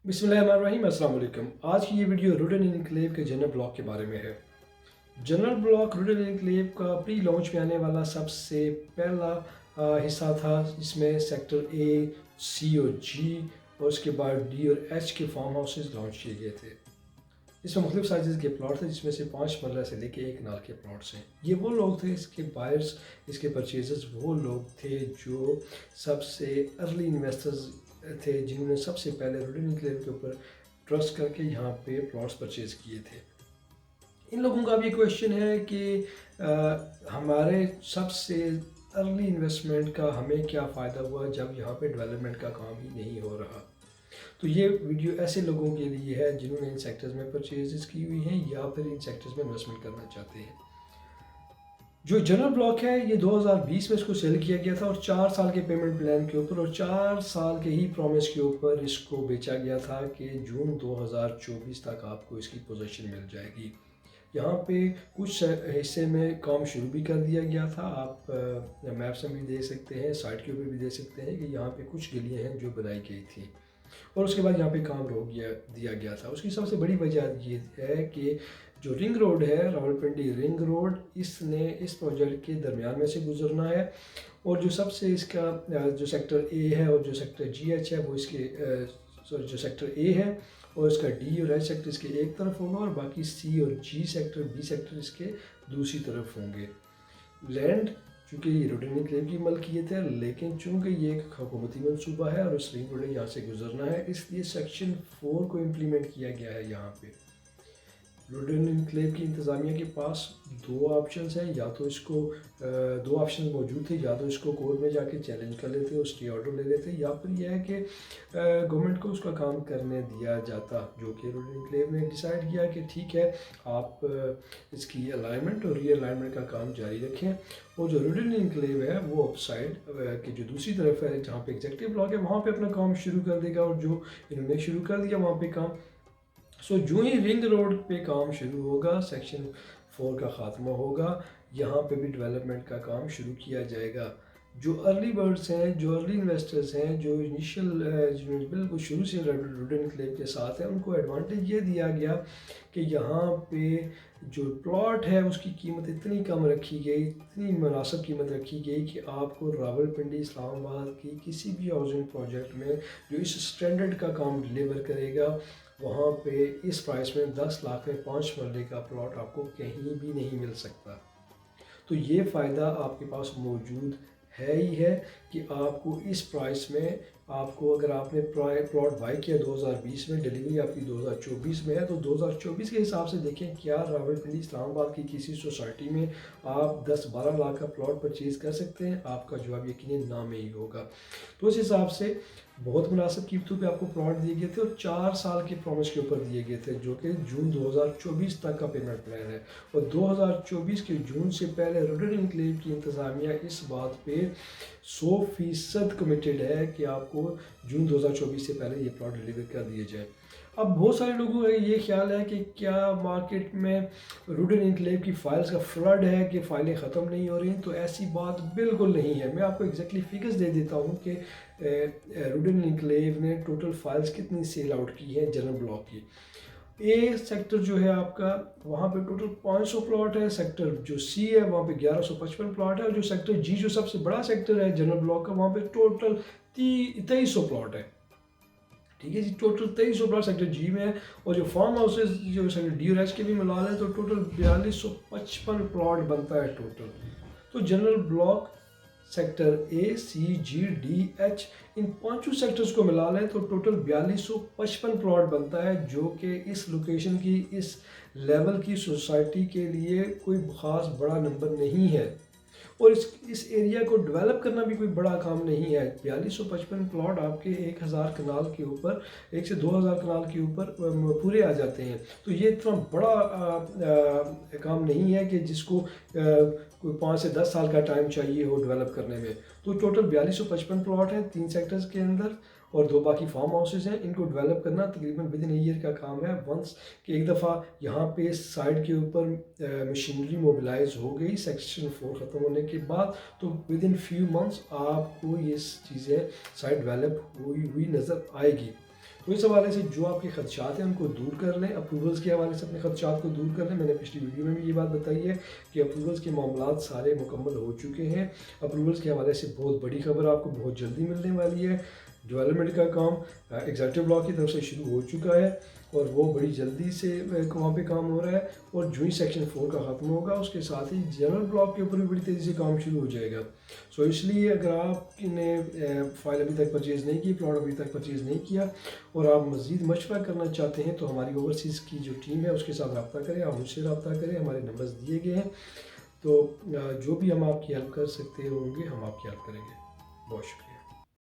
बिस्मिल्लाहिर्रहमानिर्रहीम, अस्सलाम वालेकुम। आज की ये वीडियो रूडन इनक्लेव के जनरल ब्लॉक के बारे में है। जनरल ब्लॉक रूडन इनक्लेव का प्री लॉन्च में आने वाला सबसे पहला हिस्सा था, जिसमें सेक्टर ए, सी और जी और उसके बाद डी और एच के फार्म हाउसेज लॉन्च किए गए थे। इसमें मुख्तलिफ साइज़ के प्लॉट थे, जिसमें से 5 मरला से लेके 1 कनाल के प्लॉट्स हैं। ये वो लोग थे, इसके बायर्स, इसके परचेजर्स वो लोग थे जो सबसे अर्ली इन्वेस्टर्स थे, जिन्होंने सबसे पहले रूडन इनक्लेव के ऊपर ट्रस्ट करके यहाँ पे प्लॉट्स परचेज़ किए थे। इन लोगों का भी क्वेश्चन है कि हमारे सबसे अर्ली इन्वेस्टमेंट का हमें क्या फ़ायदा हुआ जब यहाँ पे डेवलपमेंट का काम ही नहीं हो रहा। तो ये वीडियो ऐसे लोगों के लिए है जिन्होंने इन सेक्टर्स में परचेजेस की हुई हैं या फिर इन सेक्टर्स में इन्वेस्टमेंट करना चाहते हैं। जो जनरल ब्लॉक है, ये 2020 में इसको सेल किया गया था और 4 साल के पेमेंट प्लान के ऊपर और 4 साल के ही प्रॉमिस के ऊपर इसको बेचा गया था कि जून 2024 तक आपको इसकी पोजीशन मिल जाएगी। यहाँ पे कुछ हिस्से में काम शुरू भी कर दिया गया था। आप मैप्स में भी देख सकते हैं, साइट के ऊपर भी देख सकते हैं कि यहाँ पे कुछ गलियाँ हैं जो बनाई गई थी और उसके बाद यहाँ पे काम रोक दिया गया था। उसकी सबसे बड़ी वजह ये है कि जो रिंग रोड है, रावलपिंडी रिंग रोड, इसने इस प्रोजेक्ट के दरमियान में से गुजरना है और जो सबसे इसका जो सेक्टर ए है और जो सेक्टर जी एच है वो इसके जो सेक्टर ए है और इसका डी और एच सेक्टर इसके एक तरफ होगा और बाकी सी और जी सेक्टर, बी सेक्टर इसके दूसरी तरफ होंगे। लैंड चूँकि ये रूडन इनक्लेव की मलकियत है, लेकिन चूँकि ये एक हुकूमती मनसूबा है और इस रिंग रोड यहाँ से गुजरना है, इसलिए सेक्शन 4 को इम्प्लीमेंट किया गया है। यहाँ पे रूडन इनक्लेव की इंतज़ामिया के पास दो ऑप्शंस हैं, या तो इसको दो ऑप्शन मौजूद थे, या तो इसको कोर्ट में जाके चैलेंज कर लेते, और स्टे ऑर्डर ले लेते, या फिर यह है कि गवर्नमेंट को उसका काम करने दिया जाता, जो कि रूडन इनक्लेव ने डिसाइड किया कि ठीक है, आप इसकी अलाइनमेंट और री अलाइनमेंट का काम जारी रखें और जो रूडन इनक्लेव है वो अप साइड की जो दूसरी तरफ है जहाँ पे एग्जीक्यूटिव ब्लॉक है वहाँ पे अपना काम शुरू कर देगा और जो इन्होंने शुरू कर दिया वहाँ पे काम। सो जो ही रिंग रोड पे काम शुरू होगा, सेक्शन 4 का ख़ात्मा होगा, यहाँ पे भी डेवलपमेंट का काम शुरू किया जाएगा। जो अर्ली बर्ड्स हैं, जो अर्ली इन्वेस्टर्स हैं, जो इनिशियल बिल्कुल शुरू से रूडन इनक्लेव के साथ हैं, उनको एडवांटेज ये दिया गया कि यहाँ पे जो प्लॉट है उसकी कीमत इतनी कम रखी गई, इतनी मुनासिब कीमत रखी गई कि आपको रावलपिंडी इस्लामाबाद की किसी भी हाउसिंग प्रोजेक्ट में जो इस स्टैंडर्ड का काम डिलीवर करेगा, वहाँ पे इस प्राइस में 10 लाख में 5 मरले का प्लॉट आपको कहीं भी नहीं मिल सकता। तो ये फ़ायदा आपके पास मौजूद है ही है कि आपको इस प्राइस में, आपको अगर आपने प्लॉट बाई किया 2020 में, डिलीवरी आपकी 2024 में है, तो 2024 के हिसाब से देखें क्या रावलपिंडी इस्लामाबाद की किसी सोसाइटी में आप 10-12 लाख का प्लॉट परचेज़ कर सकते हैं? आपका जवाब यकीनन ना में ही होगा। तो उस हिसाब से बहुत मुनासिब कीमतों पे आपको प्लॉट दिए गए थे और 4 साल के प्रॉमिस के ऊपर दिए गए थे, जो कि जून 2024 तक का पेमेंट प्लान है। और 2024 के जून से पहले रूडन इनक्लेव की इंतज़ामिया इस बात पे 100% कमिटेड है कि आपको जून 2024 से पहले ये प्लॉट डिलीवर कर दिए जाए। अब बहुत सारे लोगों का ये ख्याल है कि क्या मार्केट में रूडन इनक्लेव की फ़ाइल्स का फ्लड है कि फ़ाइलें ख़त्म नहीं हो रही हैं, तो ऐसी बात बिल्कुल नहीं है। मैं आपको एग्जैक्टली फिगर्स दे देता हूँ कि रूडन इनक्लेव ने टोटल फ़ाइल्स कितनी सेल आउट की है जनरल ब्लॉक की। ए सेक्टर जो है आपका, वहाँ पे टोटल 500 प्लॉट है। सेक्टर जो सी है वहाँ पे 1155 प्लॉट है और जो सेक्टर जी जो सबसे बड़ा सेक्टर है जनरल ब्लॉक का, वहाँ पे टोटल 2300 प्लॉट है। ठीक है जी, टोटल 2300 प्लॉट सेक्टर जी में है और जो फार्म हाउसेज जो सेक्टर डी और एच के भी मिला लें तो टोटल 4255 प्लॉट बनता है टोटल। तो general block sector A, C, G, D, H, इन पांचों सेक्टर्स को मिला लें तो टोटल 4255 प्लॉट बनता है, जो कि इस लोकेशन की, इस लेवल की सोसाइटी के लिए कोई ख़ास बड़ा नंबर नहीं है और इस एरिया को डेवलप करना भी कोई बड़ा काम नहीं है। 4255 प्लॉट आपके 1000 कनाल के ऊपर, 1 से 2000 कनाल के ऊपर पूरे आ जाते हैं। तो ये इतना बड़ा काम नहीं है कि जिसको कोई 5 से 10 साल का टाइम चाहिए हो डेवलप करने में। तो टोटल 4255 प्लॉट हैं 3 सेक्टर्स के अंदर और 2 बाकी फार्म हाउसेज हैं। इनको डेवलप करना तकरीबन विद इन ईयर का काम है। वंस कि एक दफ़ा यहाँ पे साइड के ऊपर मशीनरी मोबिलाइज हो गई सेक्शन 4 ख़त्म होने के बाद, तो विद इन फ्यू मंथ्स आपको ये चीज़ें साइड डेवलप हुई नज़र आएगी। तो इस हवाले से जो आपके खदशात हैं उनको दूर कर लें, अप्रूवल्स के हवाले से अपने खदशात को दूर कर लें। मैंने पिछली वीडियो में भी ये बात बताई है कि अप्रूवल्स के मामलात सारे मुकम्मल हो चुके हैं। अप्रूवल्स के हवाले से बहुत बड़ी खबर आपको बहुत जल्दी मिलने वाली है। डेवलपमेंट का काम एग्जीक्यूटिव ब्लॉक की तरफ से शुरू हो चुका है और वो बड़ी जल्दी से वहाँ पे काम हो रहा है, और जो ही सेक्शन 4 का ख़त्म होगा उसके साथ ही जनरल ब्लॉक के ऊपर भी बड़ी तेज़ी से काम शुरू हो जाएगा। सो इसलिए अगर आपने फ़ाइल अभी तक परचेज़ नहीं की, प्लॉट अभी तक परचेज़ नहीं किया और आप मज़ीद मशवरा करना चाहते हैं तो हमारी ओवरसीज़ की जो टीम है उसके साथ रब्ता करें, आप मुझसे रब्ता करें, हमारे नंबर्स दिए गए हैं। तो जो भी हम आपकी हेल्प कर सकते होंगे हम आपकी हेल्प करेंगे। बहुत शुक्रिया।